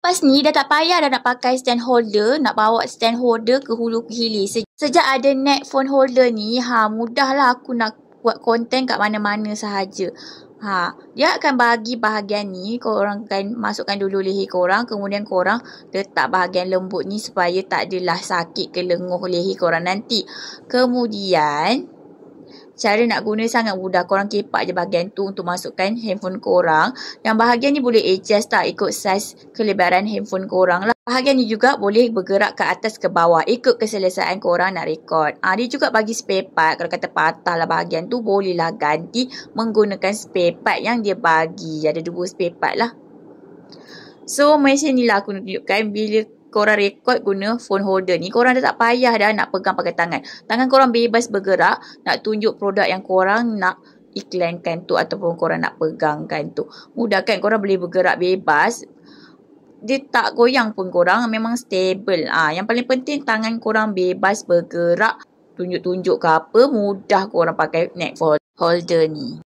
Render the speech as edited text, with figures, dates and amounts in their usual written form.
Lepas ni dah tak payah dah nak pakai stand holder, nak bawa stand holder ke hulu ke hilir. Sejak ada neck phone holder ni, mudahlah aku nak buat konten kat mana-mana sahaja. Dia akan bagi bahagian ni, korang kan masukkan dulu leher korang, kemudian korang letak bahagian lembut ni supaya tak adalah sakit ke lenguh leher korang nanti. Kemudian cara nak guna sangat mudah. Korang kepak je bahagian tu untuk masukkan handphone korang. Yang bahagian ni boleh adjust tak ikut saiz kelebaran handphone korang lah. Bahagian ni juga boleh bergerak ke atas ke bawah ikut keselesaan korang nak rekod. Dia juga bagi spare part. Kalau kata patah lah bahagian tu, bolehlah ganti menggunakan spare part yang dia bagi. Ada 2 spare part lah. So macam ni lah aku tunjukkan bila korang rekod guna phone holder ni, korang dah tak payah dah nak pegang pakai tangan. Tangan korang bebas bergerak nak tunjuk produk yang korang nak iklankan tu ataupun korang nak pegangkan tu. Mudah kan, korang boleh bergerak bebas. Dia tak goyang pun korang, memang stable. Yang paling penting tangan korang bebas bergerak, tunjuk-tunjuk ke apa, mudah korang pakai neck phone holder ni.